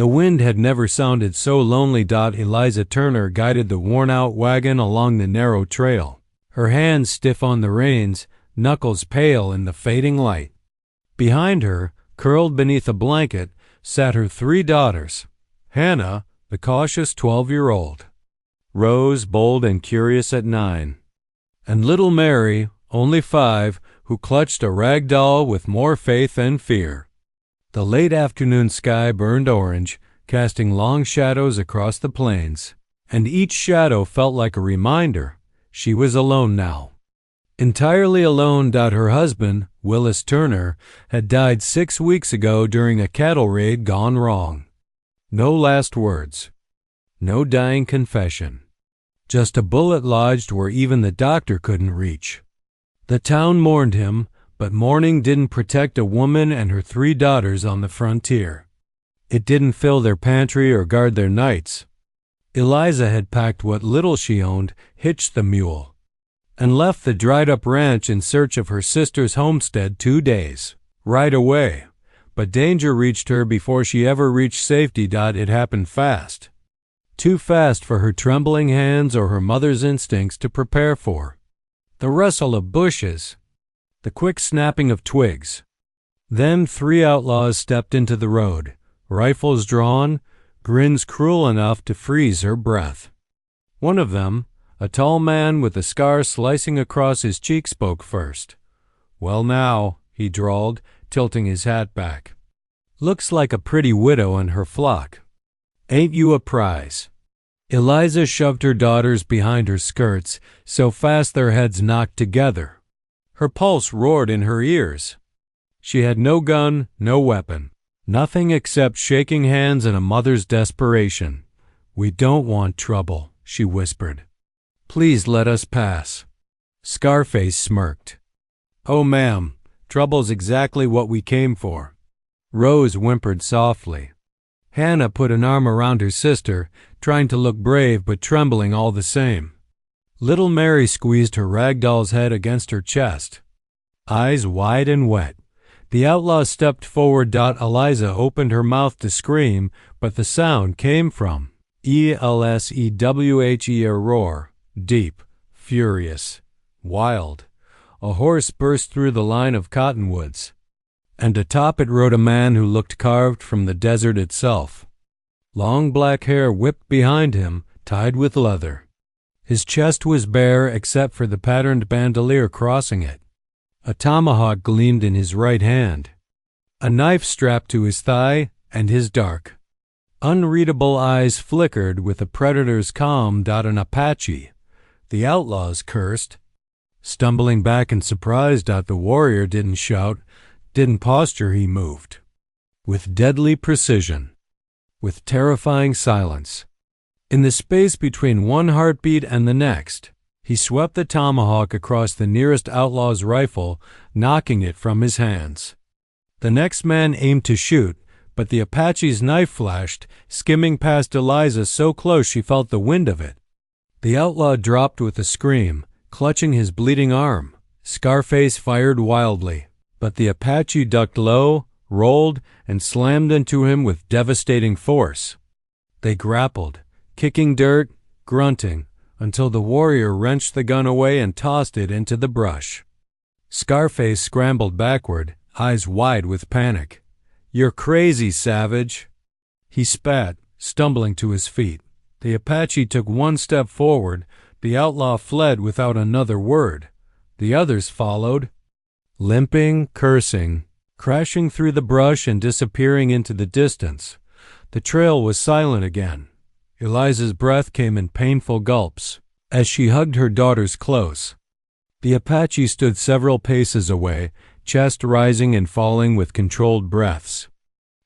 The wind had never sounded so lonely. Eliza Turner guided the worn-out wagon along the narrow trail, her hands stiff on the reins, knuckles pale in the fading light. Behind her, curled beneath a blanket, sat her 3 daughters. Hannah, the cautious 12-year-old, Rose, bold and curious at 9, and little Mary, only 5, who clutched a rag doll with more faith than fear. The late afternoon sky burned orange, casting long shadows across the plains, and each shadow felt like a reminder she was alone now. Entirely alone. Her husband, Willis Turner, had died 6 weeks ago during a cattle raid gone wrong. No last words. No dying confession. Just a bullet lodged where even the doctor couldn't reach. The town mourned him, but mourning didn't protect a woman and her 3 daughters on the frontier. It didn't fill their pantry or guard their nights. Eliza had packed what little she owned, hitched the mule, and left the dried-up ranch in search of her sister's homestead 2 days, right away. But danger reached her before she ever reached safety. It happened fast. Too fast for her trembling hands or her mother's instincts to prepare for. The rustle of bushes, the quick snapping of twigs. Then 3 outlaws stepped into the road, rifles drawn, grins cruel enough to freeze her breath. One of them, a tall man with a scar slicing across his cheek, spoke first. "Well now," he drawled, tilting his hat back. "Looks like a pretty widow and her flock. Ain't you a prize?" Eliza shoved her daughters behind her skirts so fast their heads knocked together. Her pulse roared in her ears. She had no gun, no weapon, nothing except shaking hands and a mother's desperation. "We don't want trouble," she whispered. "Please let us pass." Scarface smirked. "Oh, ma'am, trouble's exactly what we came for." Rose whimpered softly. Hannah put an arm around her sister, trying to look brave but trembling all the same. Little Mary squeezed her rag doll's head against her chest, eyes wide and wet. The outlaw stepped forward. Eliza opened her mouth to scream, but the sound came from Elsewhe, a roar, deep, furious, wild. A horse burst through the line of cottonwoods, and atop it rode a man who looked carved from the desert itself. Long black hair whipped behind him, tied with leather. His chest was bare except for the patterned bandolier crossing it. A tomahawk gleamed in his right hand, a knife strapped to his thigh, and his dark, unreadable eyes flickered with a predator's calm. An Apache. The outlaws cursed. Stumbling back in surprise. The warrior didn't shout, didn't posture. He moved with deadly precision, with terrifying silence. In the space between one heartbeat and the next, he swept the tomahawk across the nearest outlaw's rifle, knocking it from his hands. The next man aimed to shoot, but the Apache's knife flashed, skimming past Eliza so close she felt the wind of it. The outlaw dropped with a scream, clutching his bleeding arm. Scarface fired wildly, but the Apache ducked low, rolled, and slammed into him with devastating force. They grappled, kicking dirt, grunting, until the warrior wrenched the gun away and tossed it into the brush. Scarface scrambled backward, eyes wide with panic. "You're crazy, savage!" He spat, stumbling to his feet. The Apache took one step forward. The outlaw fled without another word. The others followed, limping, cursing, crashing through the brush and disappearing into the distance. The trail was silent again. Eliza's breath came in painful gulps as she hugged her daughters close. The Apache stood several paces away, chest rising and falling with controlled breaths.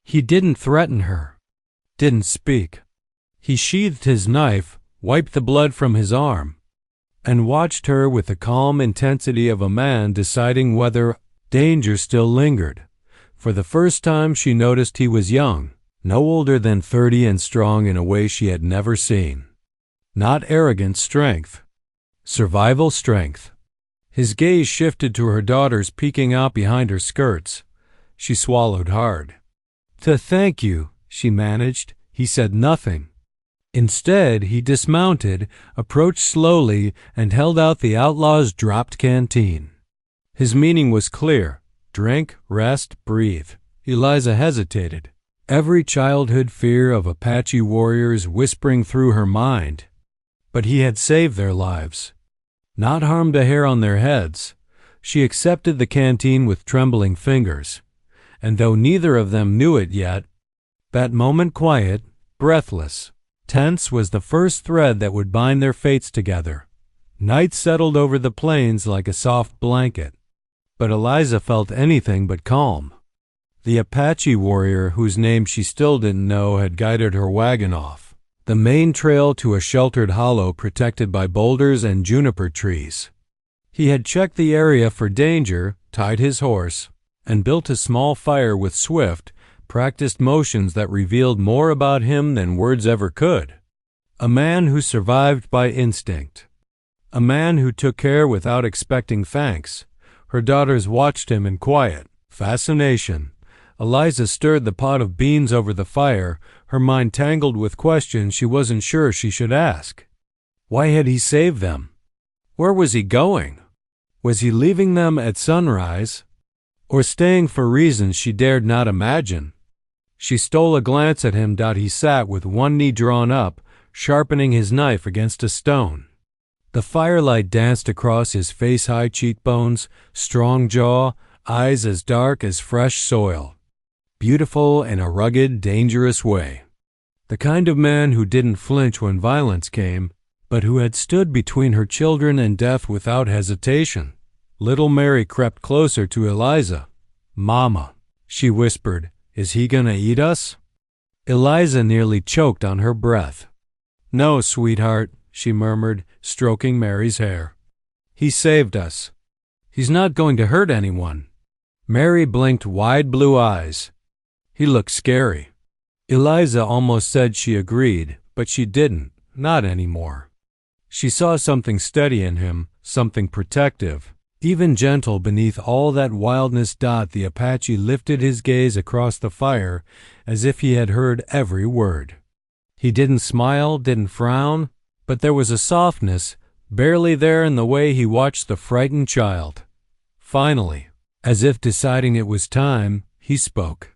He didn't threaten her, didn't speak. He sheathed his knife, wiped the blood from his arm, and watched her with the calm intensity of a man deciding whether danger still lingered. For the first time she noticed he was young, no older than 30 and strong in a way she had never seen. Not arrogant strength, survival strength. His gaze shifted to her daughters peeking out behind her skirts. She swallowed hard. "Thank you," she managed. He said nothing. Instead, he dismounted, approached slowly, and held out the outlaw's dropped canteen. His meaning was clear. Drink, rest, breathe. Eliza hesitated, every childhood fear of Apache warriors whispering through her mind. But he had saved their lives, not harmed a hair on their heads. She accepted the canteen with trembling fingers, and though neither of them knew it yet, that moment quiet, breathless, tense was the first thread that would bind their fates together. Night settled over the plains like a soft blanket, but Eliza felt anything but calm. The Apache warrior, whose name she still didn't know, had guided her wagon off the main trail to a sheltered hollow protected by boulders and juniper trees. He had checked the area for danger, tied his horse, and built a small fire with swift, practiced motions that revealed more about him than words ever could. A man who survived by instinct. A man who took care without expecting thanks. Her daughters watched him in quiet fascination. Eliza stirred the pot of beans over the fire, her mind tangled with questions she wasn't sure she should ask. Why had he saved them? Where was he going? Was he leaving them at sunrise, or staying for reasons she dared not imagine? She stole a glance at him. He sat with one knee drawn up, sharpening his knife against a stone. The firelight danced across his face-high cheekbones, strong jaw, eyes as dark as fresh soil. Beautiful in a rugged, dangerous way. The kind of man who didn't flinch when violence came, but who had stood between her children and death without hesitation. Little Mary crept closer to Eliza. "Mama," she whispered, "is he gonna eat us?" Eliza nearly choked on her breath. "No, sweetheart," she murmured, stroking Mary's hair. "He saved us. He's not going to hurt anyone." Mary blinked wide blue eyes. "He looked scary." Eliza almost said she agreed, but she didn't, not anymore. She saw something steady in him, something protective, even gentle beneath all that wildness. The Apache lifted his gaze across the fire as if he had heard every word. He didn't smile, didn't frown, but there was a softness, barely there in the way he watched the frightened child. Finally, as if deciding it was time, he spoke.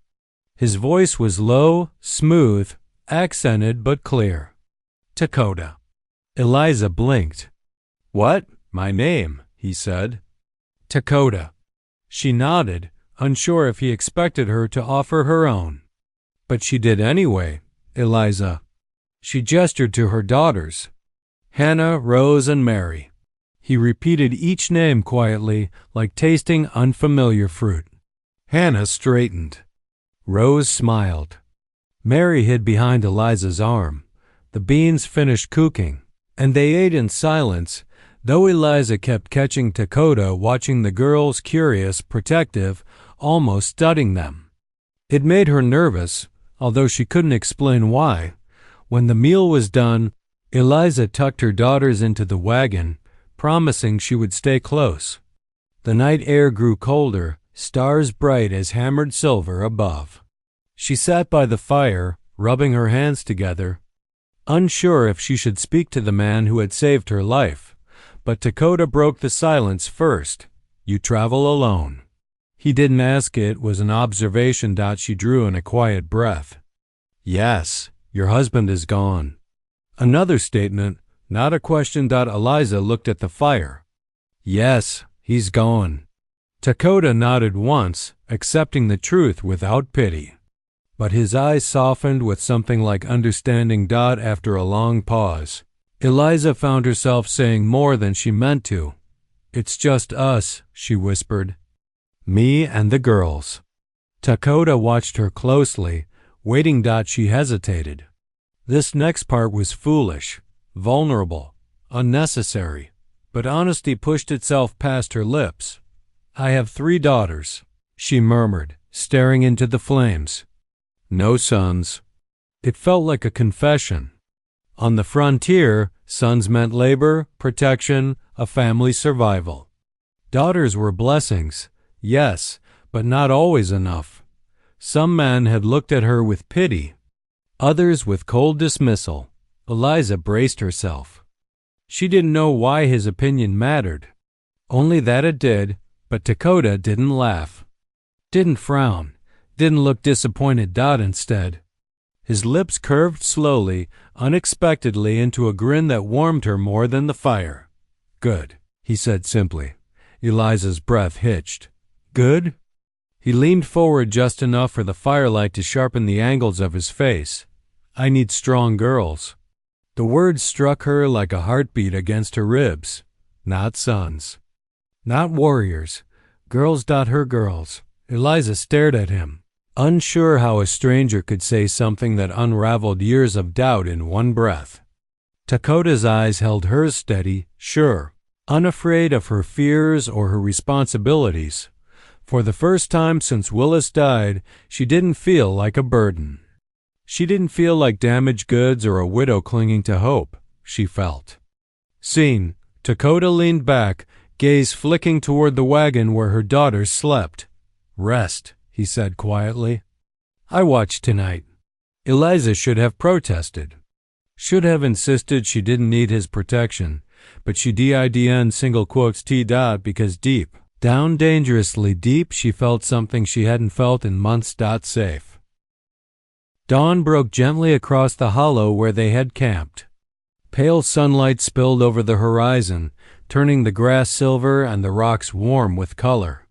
His voice was low, smooth, accented but clear. "Dakota." Eliza blinked. "What? My name," he said. "Dakota." She nodded, unsure if he expected her to offer her own. "But she did anyway, Eliza." She gestured to her daughters, Hannah, Rose, and Mary. He repeated each name quietly, like tasting unfamiliar fruit. Hannah straightened. Rose smiled. Mary hid behind Eliza's arm. The beans finished cooking, and they ate in silence, though Eliza kept catching Dakota watching the girls, curious, protective, almost studying them. It made her nervous, although she couldn't explain why. When the meal was done, Eliza tucked her daughters into the wagon, promising she would stay close. The night air grew colder, stars bright as hammered silver above. She sat by the fire, rubbing her hands together, unsure if she should speak to the man who had saved her life. But Dakota broke the silence first. "You travel alone." He didn't ask, it was an observation. She drew in a quiet breath. "Yes, your husband is gone." Another statement, not a question. Eliza looked at the fire. "Yes, he's gone." Dakota nodded once, accepting the truth without pity. But his eyes softened with something like understanding. After a long pause, Eliza found herself saying more than she meant to. "It's just us," she whispered. "Me and the girls." Dakota watched her closely, waiting. She hesitated. This next part was foolish, vulnerable, unnecessary, but honesty pushed itself past her lips. "I have 3 daughters," she murmured, staring into the flames. "No sons." It felt like a confession. On the frontier, sons meant labor, protection, a family's survival. Daughters were blessings, yes, but not always enough. Some men had looked at her with pity, others with cold dismissal. Eliza braced herself. She didn't know why his opinion mattered, only that it did, but Dakota didn't laugh, didn't frown, didn't look disappointed. Instead, his lips curved slowly, unexpectedly into a grin that warmed her more than the fire. Good, he said simply. Eliza's breath hitched. Good? He leaned forward just enough for the firelight to sharpen the angles of his face. I need strong girls. The words struck her like a heartbeat against her ribs. Not sons. Not warriors. Girls. Her girls. Eliza stared at him, unsure how a stranger could say something that unraveled years of doubt in one breath. Dakota's eyes held hers steady, sure, unafraid of her fears or her responsibilities. For the first time since Willis died, she didn't feel like a burden. She didn't feel like damaged goods or a widow clinging to hope. She felt seen. Dakota leaned back, gaze flicking toward the wagon where her daughters slept. Rest, he said quietly. I watched tonight. Eliza should have protested. Should have insisted she didn't need his protection, but she didn't because deep, down dangerously deep, she felt something she hadn't felt in months. Safe. Dawn broke gently across the hollow where they had camped. Pale sunlight spilled over the horizon, turning the grass silver and the rocks warm with color.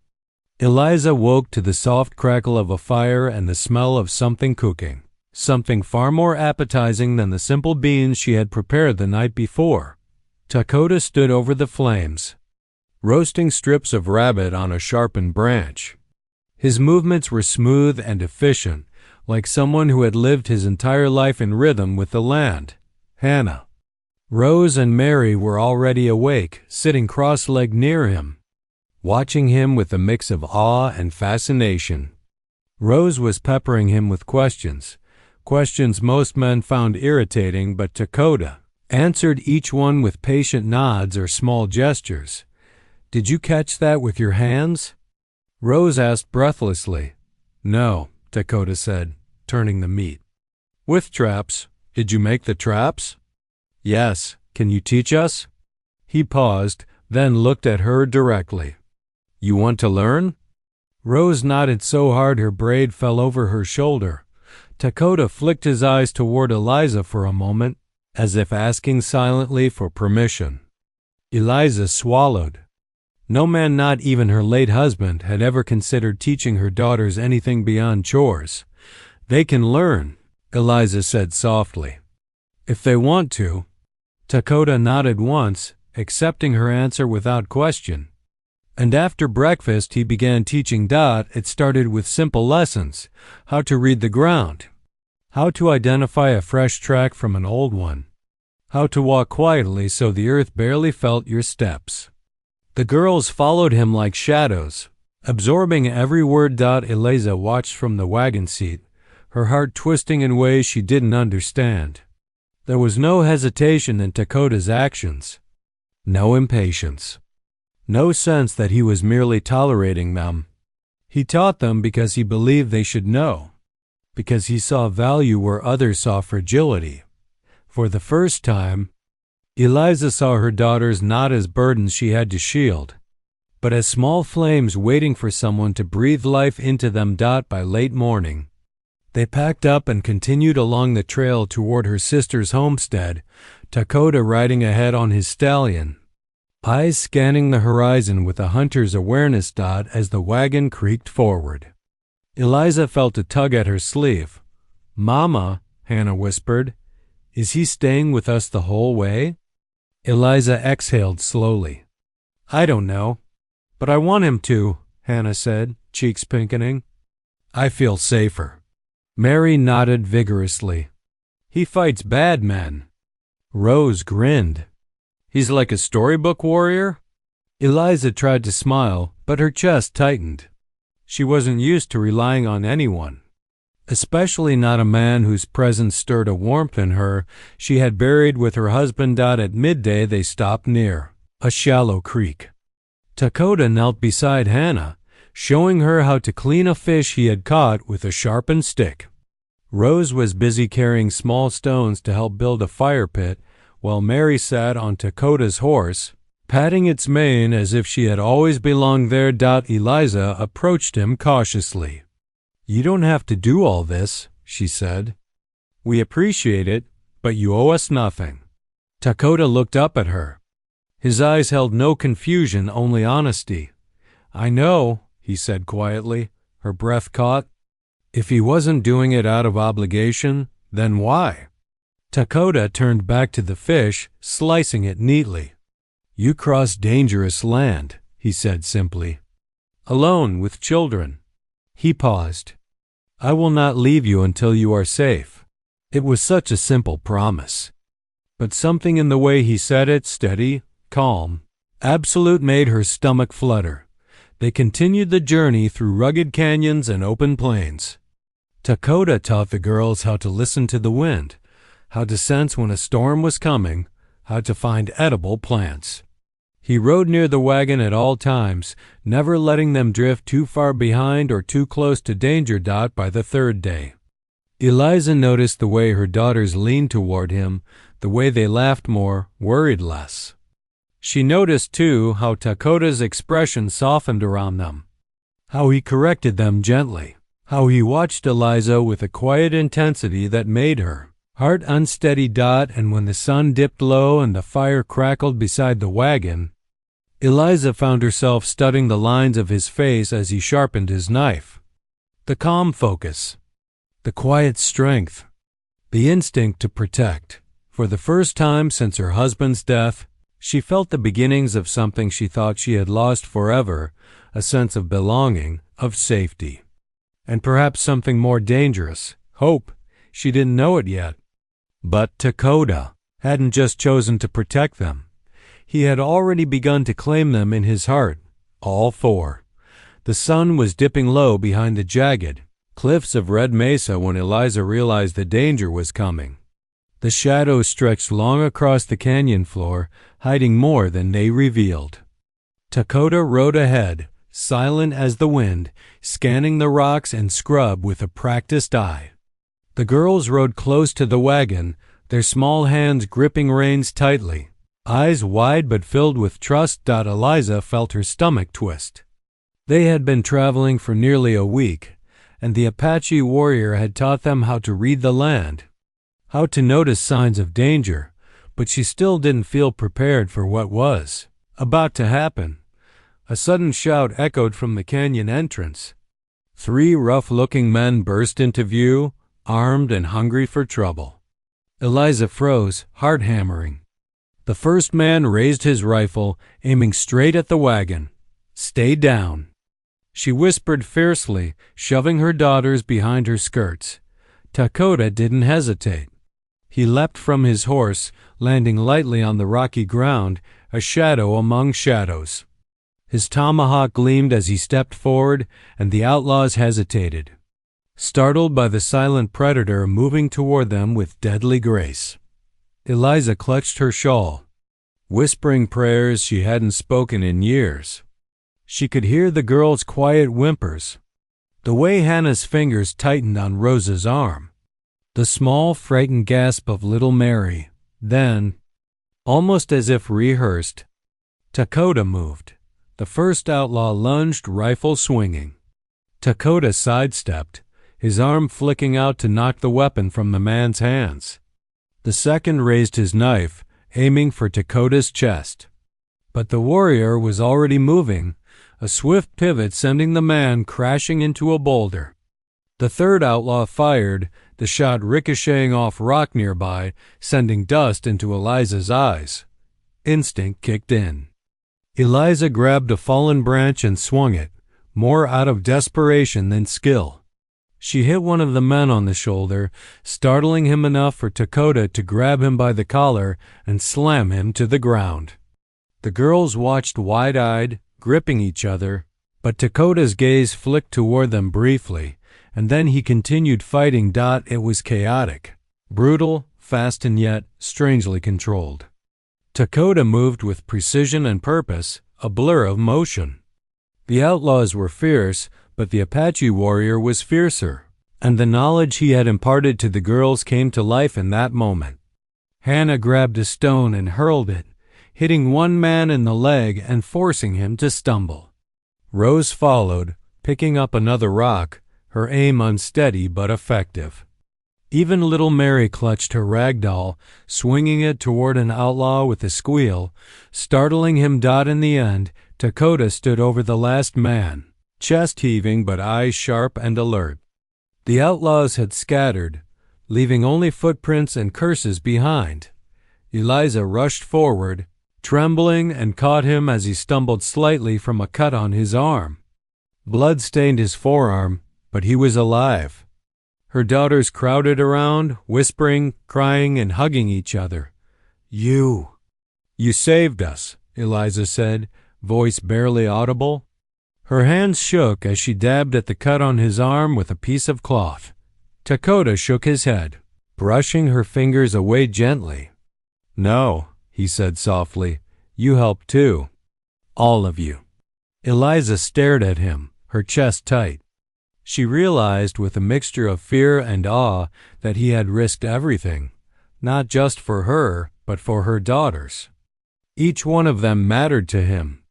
Eliza woke to the soft crackle of a fire and the smell of something cooking, something far more appetizing than the simple beans she had prepared the night before. Dakota stood over the flames, roasting strips of rabbit on a sharpened branch. His movements were smooth and efficient, like someone who had lived his entire life in rhythm with the land. Hannah, Rose, and Mary were already awake, sitting cross-legged near him, watching him with a mix of awe and fascination. Rose was peppering him with questions most men found irritating, but Dakota answered each one with patient nods or small gestures. Did you catch that with your hands? Rose asked breathlessly. No, Dakota said, turning the meat. With traps. Did you make the traps? Yes. Can you teach us? He paused, then looked at her directly. You want to learn? Rose nodded so hard her braid fell over her shoulder. Dakota flicked his eyes toward Eliza for a moment, as if asking silently for permission. Eliza swallowed. No man, not even her late husband, had ever considered teaching her daughters anything beyond chores. They can learn, Eliza said softly. If they want to. Dakota nodded once, accepting her answer without question. And after breakfast he began teaching. It started with simple lessons: how to read the ground, how to identify a fresh track from an old one, how to walk quietly so the earth barely felt your steps. The girls followed him like shadows, absorbing every word. Eliza watched from the wagon seat, her heart twisting in ways she didn't understand. There was no hesitation in Dakota's actions, no impatience, no sense that he was merely tolerating them. He taught them because he believed they should know, because he saw value where others saw fragility. For the first time, Eliza saw her daughters not as burdens she had to shield, but as small flames waiting for someone to breathe life into them. By late morning, they packed up and continued along the trail toward her sister's homestead, Dakota riding ahead on his stallion, eyes scanning the horizon with a hunter's awareness. As the wagon creaked forward, Eliza felt a tug at her sleeve. Mama, Hannah whispered, is he staying with us the whole way? Eliza exhaled slowly. I don't know, but I want him to, Hannah said, cheeks pinkening. I feel safer. Mary nodded vigorously. He fights bad men. Rose grinned. He's like a storybook warrior? Eliza tried to smile, but her chest tightened. She wasn't used to relying on anyone, especially not a man whose presence stirred a warmth in her she had buried with her husband. At midday they stopped near a shallow creek. Dakota knelt beside Hannah, showing her how to clean a fish he had caught with a sharpened stick. Rose was busy carrying small stones to help build a fire pit, while Mary sat on Dakota's horse, patting its mane as if she had always belonged there. Eliza approached him cautiously. "You don't have to do all this," she said. "We appreciate it, but you owe us nothing." Dakota looked up at her. His eyes held no confusion, only honesty. "I know," he said quietly, her breath caught. If he wasn't doing it out of obligation, then why? Dakota turned back to the fish, slicing it neatly. "You crossed dangerous land," he said simply. "Alone with children." He paused. "I will not leave you until you are safe." It was such a simple promise. But something in the way he said it, steady, calm, absolute, made her stomach flutter. They continued the journey through rugged canyons and open plains. Dakota taught the girls how to listen to the wind, how to sense when a storm was coming, how to find edible plants. He rode near the wagon at all times, never letting them drift too far behind or too close to danger. By the third day, Eliza noticed the way her daughters leaned toward him, the way they laughed more, worried less. She noticed, too, how Dakota's expression softened around them, how he corrected them gently, how he watched Eliza with a quiet intensity that made her heart unsteady. And when the sun dipped low and the fire crackled beside the wagon, Eliza found herself studying the lines of his face as he sharpened his knife. The calm focus, the quiet strength, the instinct to protect. For the first time since her husband's death, she felt the beginnings of something she thought she had lost forever, a sense of belonging, of safety. And perhaps something more dangerous, hope. She didn't know it yet. But Dakota hadn't just chosen to protect them. He had already begun to claim them in his heart, all four. The sun was dipping low behind the jagged cliffs of Red Mesa when Eliza realized the danger was coming. The shadows stretched long across the canyon floor, hiding more than they revealed. Dakota rode ahead, silent as the wind, scanning the rocks and scrub with a practiced eye. The girls rode close to the wagon, their small hands gripping reins tightly, eyes wide but filled with trust. Eliza felt her stomach twist. They had been traveling for nearly a week, and the Apache warrior had taught them how to read the land, how to notice signs of danger, but she still didn't feel prepared for what was about to happen. A sudden shout echoed from the canyon entrance. 3 rough-looking men burst into view, armed and hungry for trouble. Eliza froze, heart hammering. The first man raised his rifle, aiming straight at the wagon. "Stay down," she whispered fiercely, shoving her daughters behind her skirts. Dakota didn't hesitate. He leapt from his horse, landing lightly on the rocky ground, a shadow among shadows. His tomahawk gleamed as he stepped forward, and the outlaws hesitated, startled by the silent predator moving toward them with deadly grace. Eliza clutched her shawl, whispering prayers she hadn't spoken in years. She could hear the girl's quiet whimpers, the way Hannah's fingers tightened on Rosa's arm, the small, frightened gasp of little Mary. Then, almost as if rehearsed, Dakota moved. The first outlaw lunged, rifle swinging. Dakota sidestepped, his arm flicking out to knock the weapon from the man's hands. The second raised his knife, aiming for Dakota's chest. But the warrior was already moving, a swift pivot sending the man crashing into a boulder. The third outlaw fired, the shot ricocheting off rock nearby, sending dust into Eliza's eyes. Instinct kicked in. Eliza grabbed a fallen branch and swung it, more out of desperation than skill. She hit one of the men on the shoulder, startling him enough for Dakota to grab him by the collar and slam him to the ground. The girls watched wide-eyed, gripping each other, but Dakota's gaze flicked toward them briefly, and then he continued fighting. It was chaotic, brutal, fast, and yet strangely controlled. Dakota moved with precision and purpose, a blur of motion. The outlaws were fierce, but the Apache warrior was fiercer, and the knowledge he had imparted to the girls came to life in that moment. Hannah grabbed a stone and hurled it, hitting one man in the leg and forcing him to stumble. Rose followed, picking up another rock, her aim unsteady but effective. Even little Mary clutched her rag doll, swinging it toward an outlaw with a squeal, startling him. In the end, Dakota stood over the last man, chest heaving but eyes sharp and alert. The outlaws had scattered, leaving only footprints and curses behind. Eliza rushed forward, trembling, and caught him as he stumbled slightly from a cut on his arm. Blood stained his forearm, but he was alive. Her daughters crowded around, whispering, crying, and hugging each other. You saved us," Eliza said, voice barely audible. Her hands shook as she dabbed at the cut on his arm with a piece of cloth. Dakota shook his head, brushing her fingers away gently. "No," he said softly, "you helped too. All of you." Eliza stared at him, her chest tight. She realized with a mixture of fear and awe that he had risked everything, not just for her, but for her daughters. Each one of them mattered to him.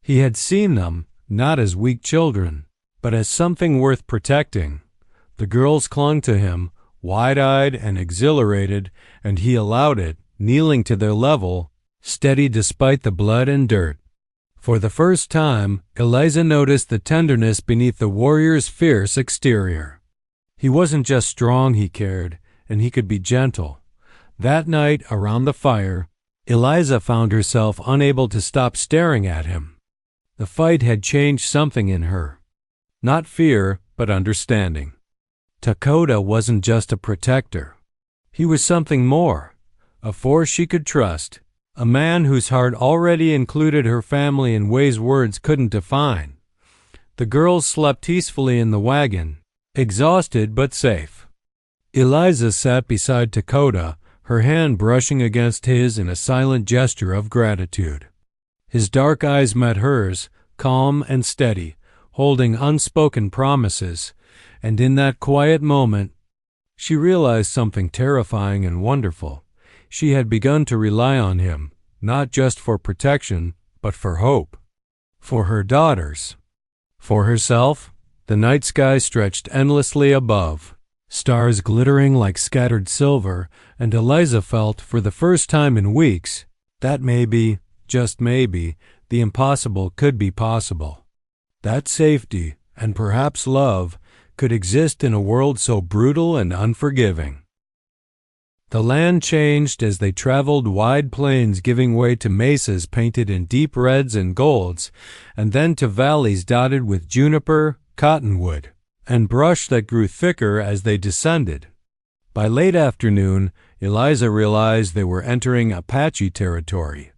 He had seen them, not as weak children, but as something worth protecting. The girls clung to him, wide-eyed and exhilarated, and he allowed it, kneeling to their level, steady despite the blood and dirt. For the first time, Eliza noticed the tenderness beneath the warrior's fierce exterior. He wasn't just strong, he cared, and he could be gentle. That night, around the fire, Eliza found herself unable to stop staring at him. The fight had changed something in her. Not fear, but understanding. Dakota wasn't just a protector. He was something more, a force she could trust, a man whose heart already included her family in ways words couldn't define. The girls slept peacefully in the wagon, exhausted but safe. Eliza sat beside Dakota, her hand brushing against his in a silent gesture of gratitude. His dark eyes met hers, calm and steady, holding unspoken promises, and in that quiet moment, she realized something terrifying and wonderful. She had begun to rely on him, not just for protection, but for hope. For her daughters. For herself, the night sky stretched endlessly above, stars glittering like scattered silver, and Eliza felt, for the first time in weeks, that maybe, just maybe, the impossible could be possible. That safety, and perhaps love, could exist in a world so brutal and unforgiving. The land changed as they traveled, wide plains giving way to mesas painted in deep reds and golds, and then to valleys dotted with juniper, cottonwood, and brush that grew thicker as they descended. By late afternoon, Eliza realized they were entering Apache territory.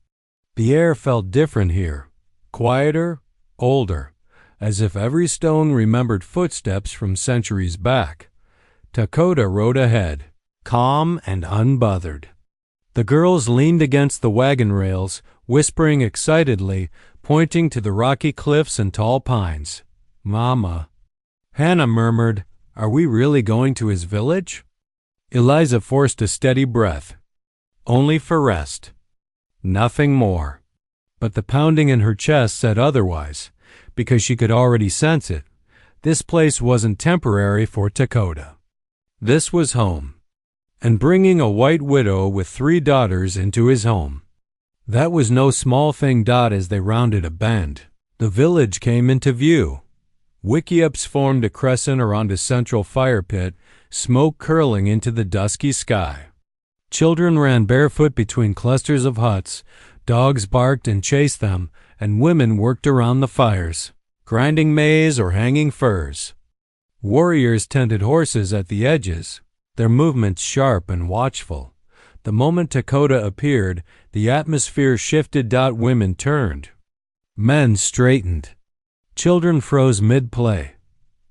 The air felt different here, quieter, older, as if every stone remembered footsteps from centuries back. Dakota rode ahead, calm and unbothered. The girls leaned against the wagon rails, whispering excitedly, pointing to the rocky cliffs and tall pines. "Mama." Hannah murmured, "Are we really going to his village?" Eliza forced a steady breath. Only for rest. Nothing more. But the pounding in her chest said otherwise, because she could already sense it. This place wasn't temporary for Dakota. This was home. And bringing a white widow with 3 daughters into his home. That was no small thing. As they rounded a bend, the village came into view. Wickiups formed a crescent around a central fire pit, smoke curling into the dusky sky. Children ran barefoot between clusters of huts, dogs barked and chased them, and women worked around the fires, grinding maize or hanging furs. Warriors tended horses at the edges, their movements sharp and watchful. The moment Dakota appeared, the atmosphere shifted. Women turned. Men straightened. Children froze mid-play.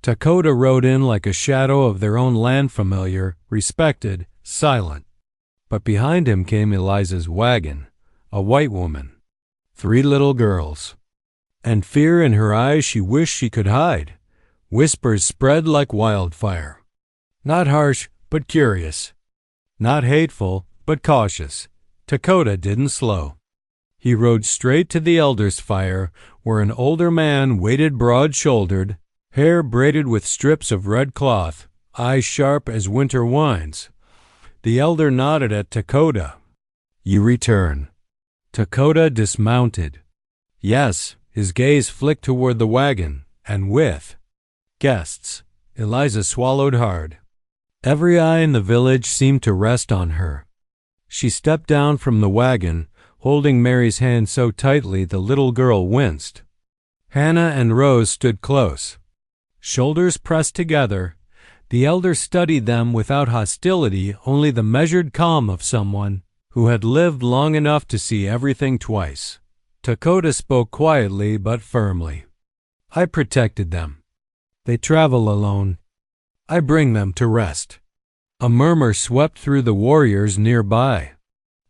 Dakota rode in like a shadow of their own land, familiar, respected, silent. But behind him came Eliza's wagon, a white woman, 3 little girls. And fear in her eyes she wished she could hide. Whispers spread like wildfire. Not harsh, but curious. Not hateful, but cautious. Dakota didn't slow. He rode straight to the elder's fire, where an older man waited broad-shouldered, hair braided with strips of red cloth, eyes sharp as winter wines. The elder nodded at Dakota. "You return." Dakota dismounted. Yes, his gaze flicked toward the wagon, and with guests. Eliza swallowed hard. Every eye in the village seemed to rest on her. She stepped down from the wagon, holding Mary's hand so tightly the little girl winced. Hannah and Rose stood close. Shoulders pressed together, the elder studied them without hostility, only the measured calm of someone who had lived long enough to see everything twice. Dakota spoke quietly but firmly. "I protected them. They travel alone. I bring them to rest." A murmur swept through the warriors nearby.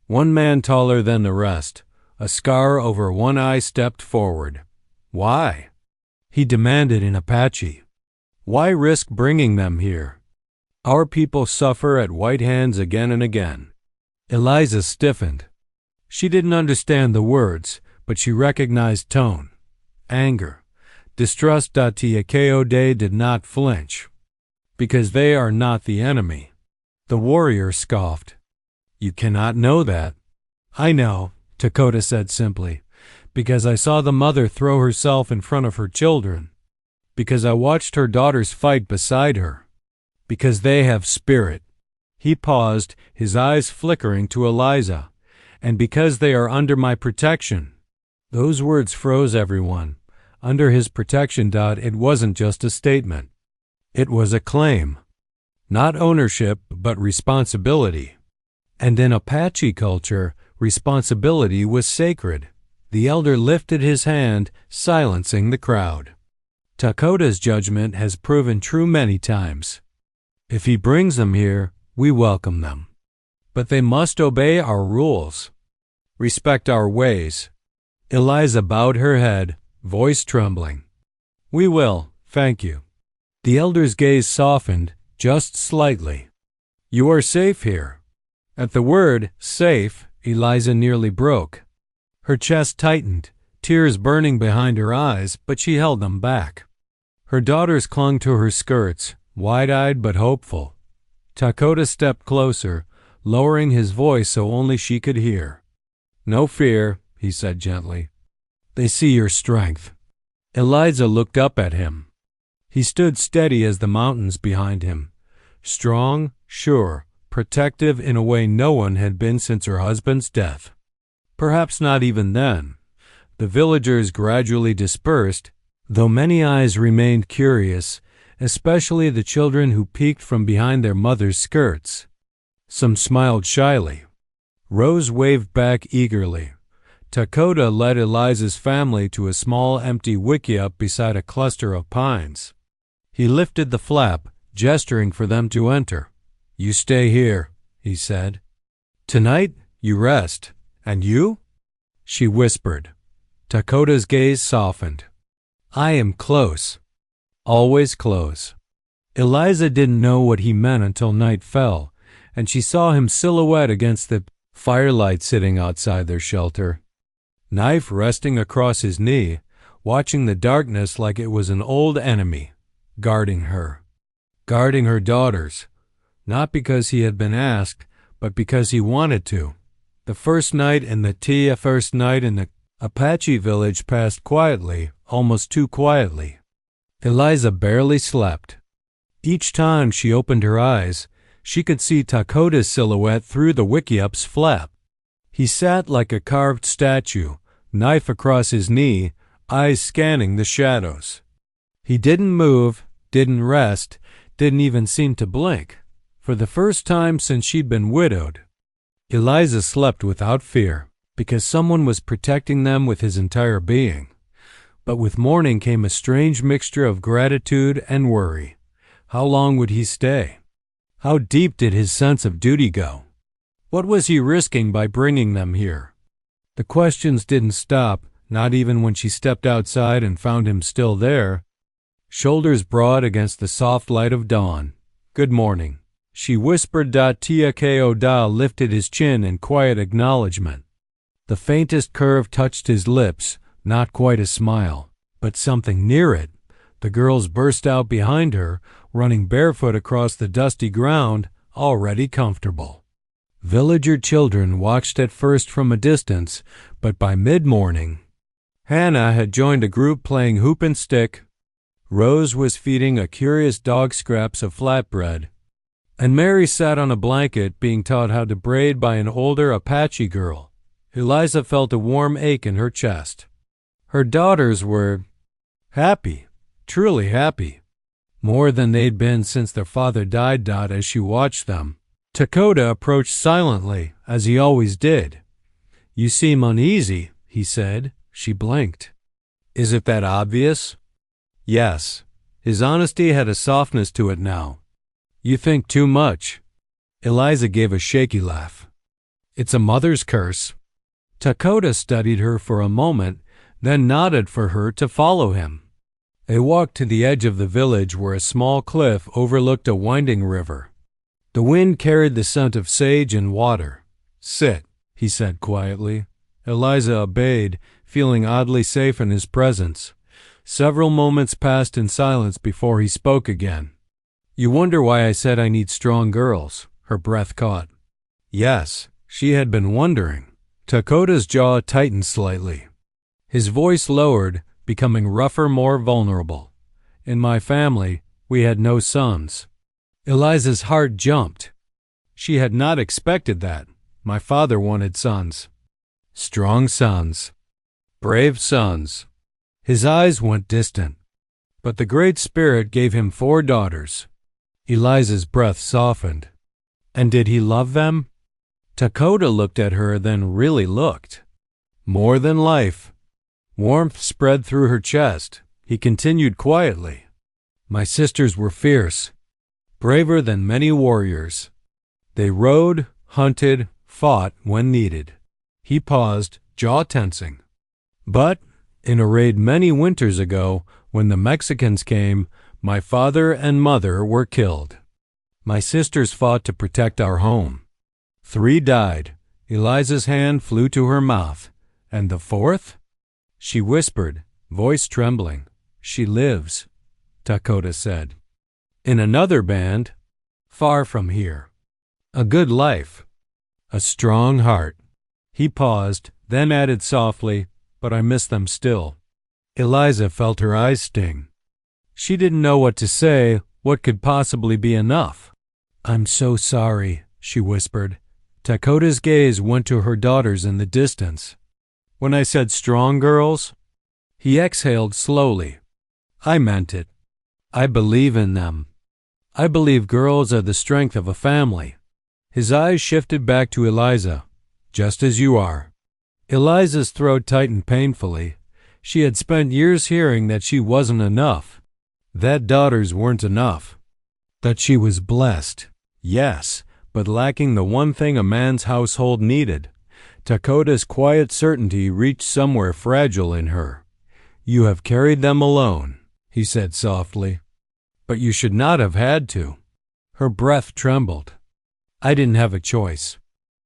One man taller than the rest, a scar over one eye, stepped forward. "Why?" he demanded in Apache. "Why risk bringing them here? Our people suffer at white hands again and again." Eliza stiffened. She didn't understand the words, but she recognized tone. Anger, distrust. Takode did not flinch. "Because they are not the enemy." The warrior scoffed. "You cannot know that." "I know," Dakota said simply, "because I saw the mother throw herself in front of her children. Because I watched her daughters fight beside her. Because they have spirit." He paused, his eyes flickering to Eliza. "And because they are under my protection." Those words froze everyone. Under his protection. It wasn't just a statement. It was a claim. Not ownership, but responsibility. And in Apache culture, responsibility was sacred. The elder lifted his hand, silencing the crowd. Dakota's judgment has proven true many times. If he brings them here, we welcome them. But they must obey our rules. Respect our ways. Eliza bowed her head, voice trembling. "We will, thank you." The elder's gaze softened, just slightly. "You are safe here." At the word, safe, Eliza nearly broke. Her chest tightened, tears burning behind her eyes, but she held them back. Her daughters clung to her skirts, wide-eyed but hopeful. Dakota stepped closer, lowering his voice so only she could hear. "No fear," he said gently. "They see your strength." Eliza looked up at him. He stood steady as the mountains behind him, strong, sure, protective in a way no one had been since her husband's death. Perhaps not even then. The villagers gradually dispersed, though many eyes remained curious, especially the children who peeked from behind their mother's skirts. Some smiled shyly. Rose waved back eagerly. Dakota led Eliza's family to a small empty wickiup beside a cluster of pines. He lifted the flap, gesturing for them to enter. "You stay here," he said. "Tonight, you rest. And you?" she whispered. Dakota's gaze softened. "I am close. Always close." Eliza didn't know what he meant until night fell, and she saw him silhouette against the firelight sitting outside their shelter. Knife resting across his knee, watching the darkness like it was an old enemy, guarding her daughters, not because he had been asked, but because he wanted to. The first night in the Apache village passed quietly, almost too quietly. Eliza barely slept. Each time she opened her eyes, she could see Dakota's silhouette through the wickiup's flap. He sat like a carved statue, knife across his knee, eyes scanning the shadows. He didn't move, didn't rest, didn't even seem to blink. For the first time since she'd been widowed, Eliza slept without fear, because someone was protecting them with his entire being. But with morning came a strange mixture of gratitude and worry. How long would he stay? How deep did his sense of duty go? What was he risking by bringing them here? The questions didn't stop, not even when she stepped outside and found him still there, shoulders broad against the soft light of dawn. Good morning, she whispered. Takoda lifted his chin in quiet acknowledgement. The faintest curve touched his lips, not quite a smile, but something near it. The girls burst out behind her, running barefoot across the dusty ground, already comfortable. Villager children watched at first from a distance, but by mid-morning, Hannah had joined a group playing hoop and stick. Rose was feeding a curious dog scraps of flatbread, and Mary sat on a blanket being taught how to braid by an older Apache girl. Eliza felt a warm ache in her chest. Her daughters were happy, truly happy, more than they'd been since their father died. As she watched them, Takoda approached silently, as he always did. You seem uneasy, he said. She blinked. Is it that obvious? Yes. His honesty had a softness to it now. You think too much. Eliza gave a shaky laugh. It's a mother's curse. Takoda studied her for a moment, then nodded for her to follow him. They walked to the edge of the village where a small cliff overlooked a winding river. The wind carried the scent of sage and water. Sit, he said quietly. Eliza obeyed, feeling oddly safe in his presence. Several moments passed in silence before he spoke again. You wonder why I said I need strong girls, her breath caught. Yes, she had been wondering. Takoda's jaw tightened slightly. His voice lowered, becoming rougher, more vulnerable. In my family, we had no sons. Eliza's heart jumped. She had not expected that. My father wanted sons. Strong sons. Brave sons. His eyes went distant. But the Great Spirit gave him 4 daughters. Eliza's breath softened. And did he love them? Takoda looked at her, then really looked. More than life. Warmth spread through her chest. He continued quietly. My sisters were fierce, braver than many warriors. They rode, hunted, fought when needed. He paused, jaw tensing. But in a raid many winters ago, when the Mexicans came, my father and mother were killed. My sisters fought to protect our home. 3 died. Eliza's hand flew to her mouth. And the 4th? She whispered, voice trembling. She lives, Takoda said. In another band, far from here. A good life. A strong heart. He paused, then added softly, but I miss them still. Eliza felt her eyes sting. She didn't know what to say, what could possibly be enough. I'm so sorry, she whispered. Takoda's gaze went to her daughters in the distance. When I said strong girls, he exhaled slowly. I meant it. I believe in them. I believe girls are the strength of a family. His eyes shifted back to Eliza. Just as you are. Eliza's throat tightened painfully. She had spent years hearing that she wasn't enough. That daughters weren't enough. That she was blessed. Yes, but lacking the one thing a man's household needed. Takoda's quiet certainty reached somewhere fragile in her. You have carried them alone, he said softly. But you should not have had to. Her breath trembled. I didn't have a choice.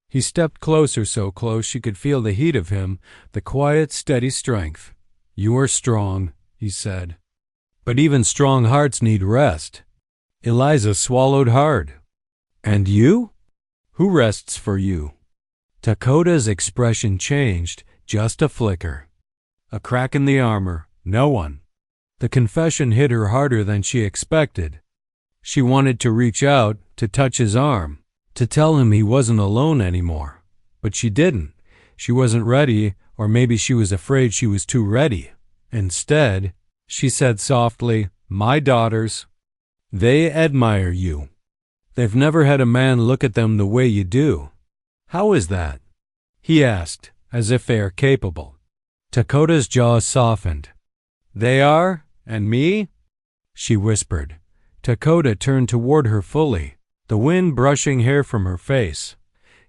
He stepped closer, so close she could feel the heat of him, the quiet, steady strength. You are strong, he said. But even strong hearts need rest. Eliza swallowed hard. And you? Who rests for you? Takoda's expression changed, just a flicker. A crack in the armor, no one. The confession hit her harder than she expected. She wanted to reach out, to touch his arm, to tell him he wasn't alone anymore. But she didn't. She wasn't ready, or maybe she was afraid she was too ready. Instead, she said softly, My daughters, they admire you. They've never had a man look at them the way you do. How is that? He asked, as if they are capable. Takoda's jaw softened. They are? And me? She whispered. Takoda turned toward her fully, the wind brushing hair from her face.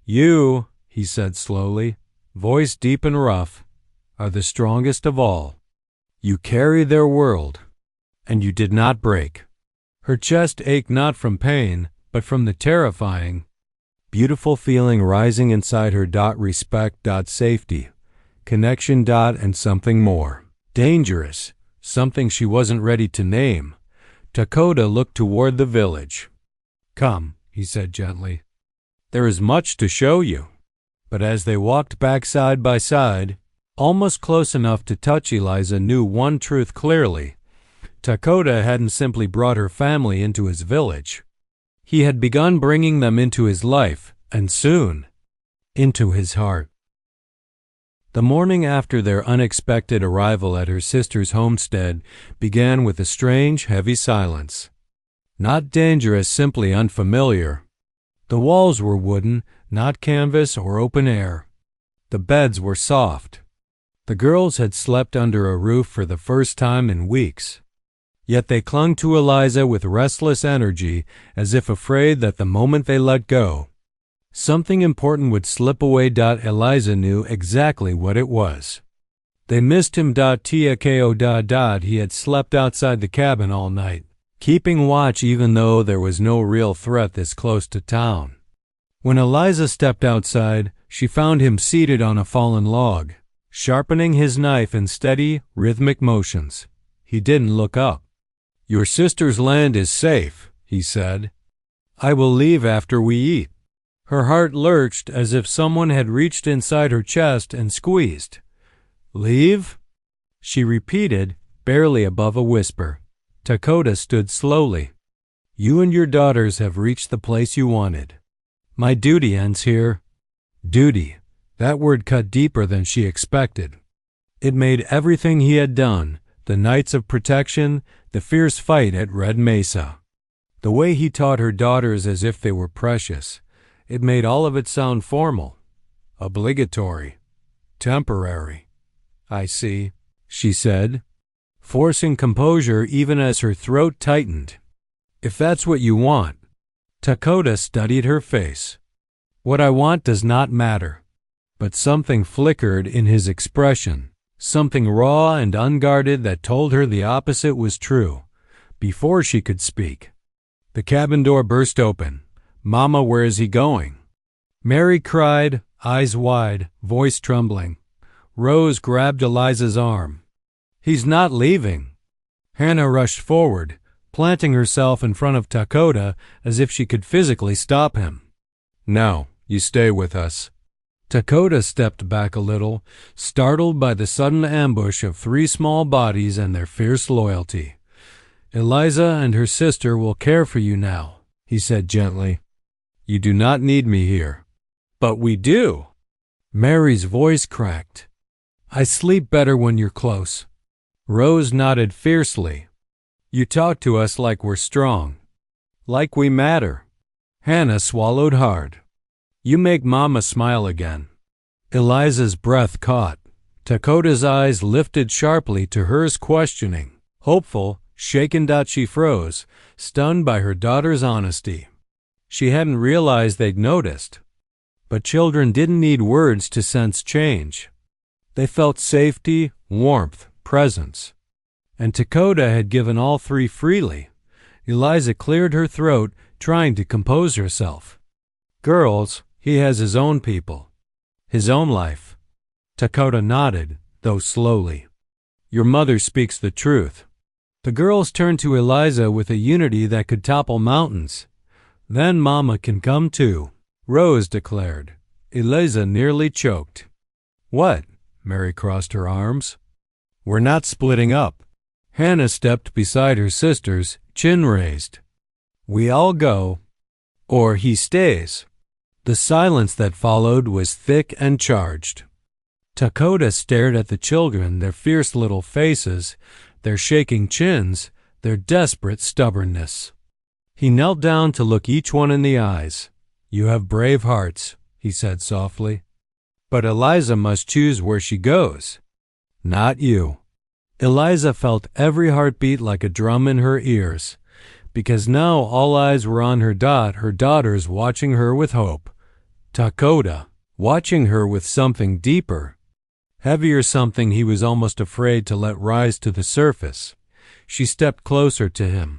You, he said slowly, voice deep and rough, are the strongest of all. You carry their world, and you did not break. Her chest ached not from pain, but from the terrifying, beautiful feeling rising inside her. Respect. Safety. Connection. And something more. Dangerous. Something she wasn't ready to name. Dakota looked toward the village. "Come," he said gently. "There is much to show you." But as they walked back side by side, almost close enough to touch, Eliza knew one truth clearly. Dakota hadn't simply brought her family into his village. He had begun bringing them into his life, and soon, into his heart. The morning after their unexpected arrival at her sister's homestead began with a strange, heavy silence. Not dangerous, simply unfamiliar. The walls were wooden, not canvas or open air. The beds were soft. The girls had slept under a roof for the first time in weeks. Yet they clung to Eliza with restless energy, as if afraid that the moment they let go, something important would slip away. Eliza knew exactly what it was. They missed him. Tko. He had slept outside the cabin all night, keeping watch even though there was no real threat this close to town. When Eliza stepped outside, she found him seated on a fallen log, sharpening his knife in steady, rhythmic motions. He didn't look up. "Your sister's land is safe," he said. "I will leave after we eat." Her heart lurched as if someone had reached inside her chest and squeezed. "Leave?" she repeated, barely above a whisper. Dakota stood slowly. "You and your daughters have reached the place you wanted. My duty ends here." Duty. That word cut deeper than she expected. It made everything he had done, the nights of protection, the fierce fight at Red Mesa, the way he taught her daughters as if they were precious, it made all of it sound formal, obligatory, temporary. "I see," she said, forcing composure even as her throat tightened. "If that's what you want." Dakota studied her face. "What I want does not matter." But something flickered in his expression. Something raw and unguarded that told her the opposite was true. Before she could speak, the cabin door burst open. "Mama, where is he going?" Mary cried, eyes wide, voice trembling. Rose grabbed Eliza's arm. "He's not leaving." Hannah rushed forward, planting herself in front of Dakota as if she could physically stop him. "No, you stay with us." Dakota stepped back a little, startled by the sudden ambush of three small bodies and their fierce loyalty. "Eliza and her sister will care for you now," he said gently. "You do not need me here." "But we do." Mary's voice cracked. "I sleep better when you're close." Rose nodded fiercely. "You talk to us like we're strong, like we matter." Hannah swallowed hard. "You make Mama smile again." Eliza's breath caught. Dakota's eyes lifted sharply to hers, questioning. Hopeful, shaken. She froze, stunned by her daughter's honesty. She hadn't realized they'd noticed. But children didn't need words to sense change. They felt safety, warmth, presence. And Dakota had given all three freely. Eliza cleared her throat, trying to compose herself. "Girls, he has his own people, his own life." Dakota nodded, though slowly. "Your mother speaks the truth." The girls turned to Eliza with a unity that could topple mountains. "Then Mama can come too," Rose declared. Eliza nearly choked. "What?" Mary crossed her arms. "We're not splitting up." Hannah stepped beside her sisters, chin raised. "We all go, or he stays." The silence that followed was thick and charged. Dakota stared at the children, their fierce little faces, their shaking chins, their desperate stubbornness. He knelt down to look each one in the eyes. "You have brave hearts," he said softly. "But Eliza must choose where she goes. Not you." Eliza felt every heartbeat like a drum in her ears, because now all eyes were on her daughters watching her with hope. Dakota, watching her with something deeper, heavier, something he was almost afraid to let rise to the surface. She stepped closer to him.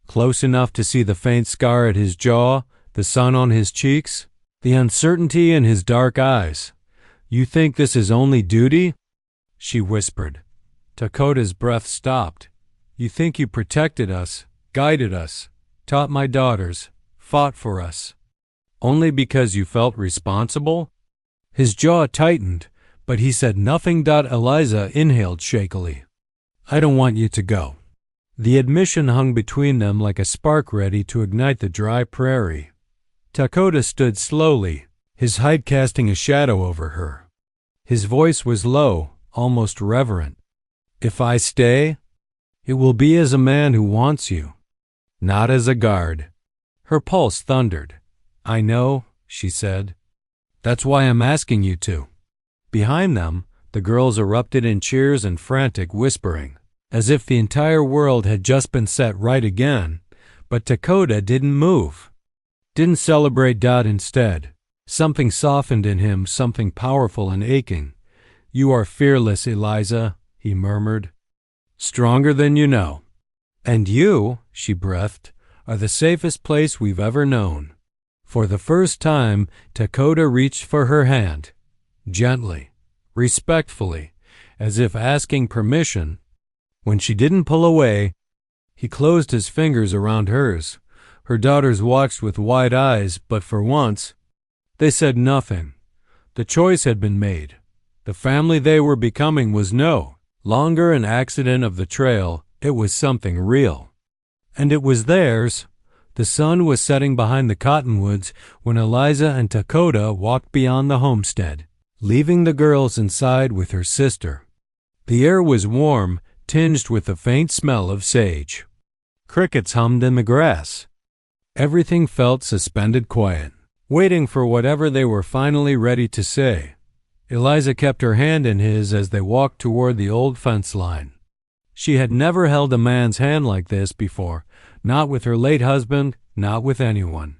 close enough to see the faint scar at his jaw, the sun on his cheeks, the uncertainty in his dark eyes. "You think this is only duty?" she whispered. Dakota's breath stopped. "You think you protected us, guided us, taught my daughters, fought for us, only because you felt responsible?" His jaw tightened, but he said nothing. Eliza inhaled shakily. "I don't want you to go." The admission hung between them like a spark ready to ignite the dry prairie. Dakota stood slowly, his height casting a shadow over her. His voice was low, almost reverent. "If I stay, it will be as a man who wants you, not as a guard." Her pulse thundered. "I know," she said. "That's why I'm asking you to." Behind them, the girls erupted in cheers and frantic whispering, as if the entire world had just been set right again. But Dakota didn't move, didn't celebrate. Instead, something softened in him, something powerful and aching. "You are fearless, Eliza," he murmured. "Stronger than you know. And you," she breathed, "are the safest place we've ever known." For the first time, Dakota reached for her hand, gently, respectfully, as if asking permission. When she didn't pull away, he closed his fingers around hers. Her daughters watched with wide eyes, but for once, they said nothing. The choice had been made. The family they were becoming was no longer an accident of the trail. It was something real. And it was theirs. The sun was setting behind the cottonwoods when Eliza and Dakota walked beyond the homestead, leaving the girls inside with her sister. The air was warm, tinged with the faint smell of sage. Crickets hummed in the grass. Everything felt suspended quiet, waiting for whatever they were finally ready to say. Eliza kept her hand in his as they walked toward the old fence line. She had never held a man's hand like this before, not with her late husband, not with anyone.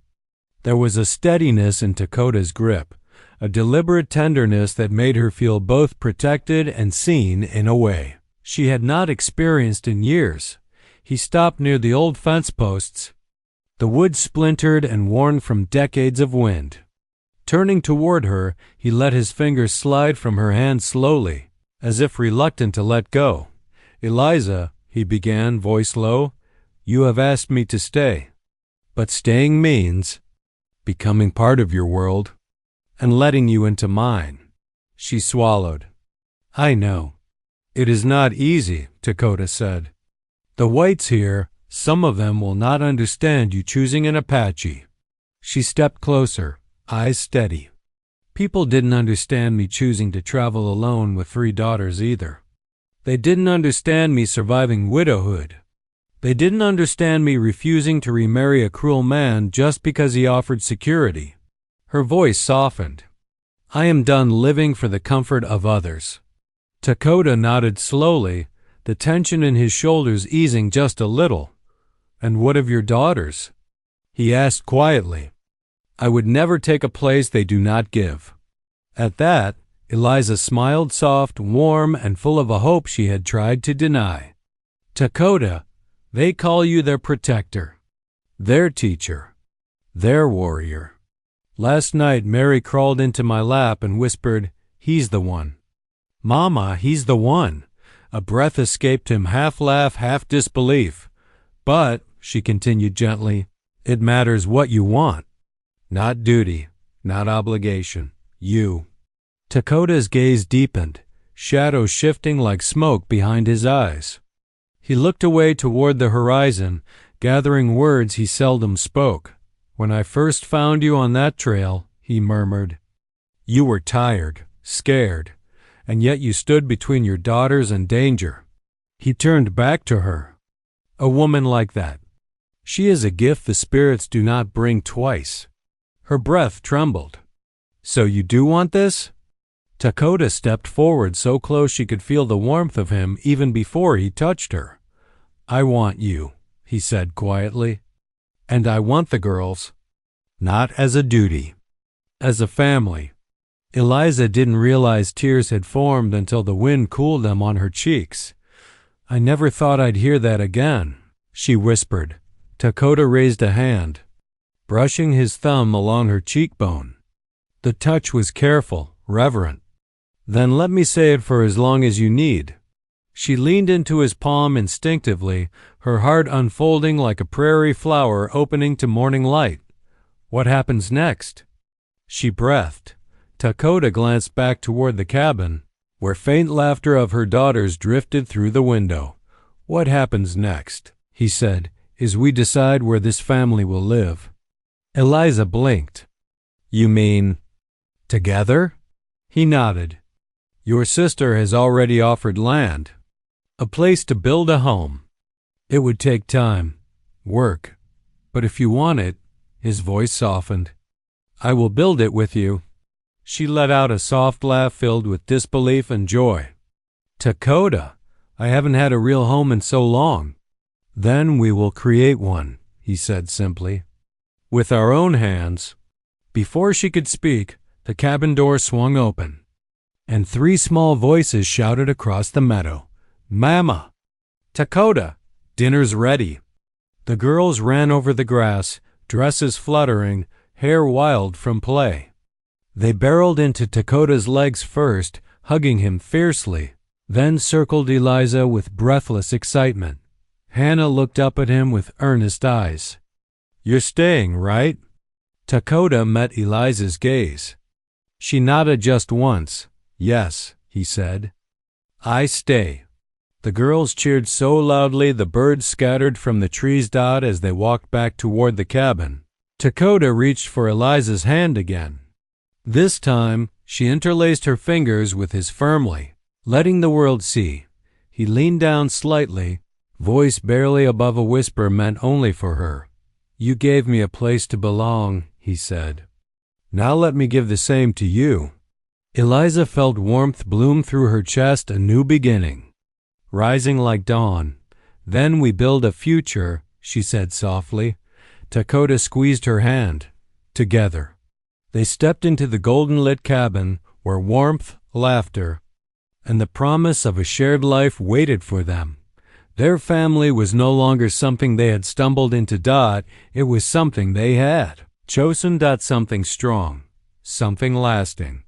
There was a steadiness in Dakota's grip, a deliberate tenderness that made her feel both protected and seen in a way she had not experienced in years. He stopped near the old fence posts, the wood splintered and worn from decades of wind. Turning toward her, he let his fingers slide from her hand slowly, as if reluctant to let go. "Eliza," he began, voice low, "you have asked me to stay. But staying means becoming part of your world and letting you into mine." She swallowed. "I know. It is not easy," Dakota said. "The whites here, some of them will not understand you choosing an Apache." She stepped closer, eyes steady. "People didn't understand me choosing to travel alone with 3 daughters either. They didn't understand me surviving widowhood. They didn't understand me refusing to remarry a cruel man just because he offered security." Her voice softened. "I am done living for the comfort of others." Dakota nodded slowly, the tension in his shoulders easing just a little. "And what of your daughters?" he asked quietly. "I would never take a place they do not give." At that, Eliza smiled, soft, warm, and full of a hope she had tried to deny. "Dakota, they call you their protector, their teacher, their warrior. Last night Mary crawled into my lap and whispered, 'He's the one.' Mama, he's the one." A breath escaped him, half laugh, half disbelief. "But," she continued gently, "it matters what you want. Not duty, not obligation. You." Dakota's gaze deepened, shadows shifting like smoke behind his eyes. He looked away toward the horizon, gathering words he seldom spoke. "When I first found you on that trail," he murmured, "you were tired, scared, and yet you stood between your daughters and danger." He turned back to her. "A woman like that. She is a gift the spirits do not bring twice." Her breath trembled. "So you do want this?" Dakota stepped forward so close she could feel the warmth of him even before he touched her. "I want you," he said quietly. "And I want the girls. Not as a duty. As a family." Eliza didn't realize tears had formed until the wind cooled them on her cheeks. "I never thought I'd hear that again," she whispered, Dakota raised a hand, brushing his thumb along her cheekbone. The touch was careful, reverent. Then let me say it for as long as you need. She leaned into his palm instinctively, her heart unfolding like a prairie flower opening to morning light. What happens next? She breathed. Dakota glanced back toward the cabin, where faint laughter of her daughters drifted through the window. What happens next, he said, is we decide where this family will live. Eliza blinked. You mean together? He nodded. Your sister has already offered land, a place to build a home. It would take time, work, but if you want it, his voice softened, I will build it with you. She let out a soft laugh filled with disbelief and joy. Dakota, I haven't had a real home in so long. Then we will create one, he said simply. With our own hands. Before she could speak, the cabin door swung open, and 3 small voices shouted across the meadow, Mama! Dakota! Dinner's ready! The girls ran over the grass, dresses fluttering, hair wild from play. They barreled into Dakota's legs first, hugging him fiercely, then circled Eliza with breathless excitement. Hannah looked up at him with earnest eyes. You're staying, right? Dakota met Eliza's gaze. She nodded just once. Yes, he said. I stay. The girls cheered so loudly the birds scattered from the tree's dot as they walked back toward the cabin. Dakota reached for Eliza's hand again. This time, she interlaced her fingers with his firmly, letting the world see. He leaned down slightly, voice barely above a whisper meant only for her. You gave me a place to belong, he said. Now let me give the same to you. Eliza felt warmth bloom through her chest, a new beginning, rising like dawn. Then we build a future, she said softly. Dakota squeezed her hand. Together. They stepped into the golden-lit cabin where warmth, laughter, and the promise of a shared life waited for them. Their family was no longer something they had stumbled into. It was something they had chosen. Something strong, something lasting.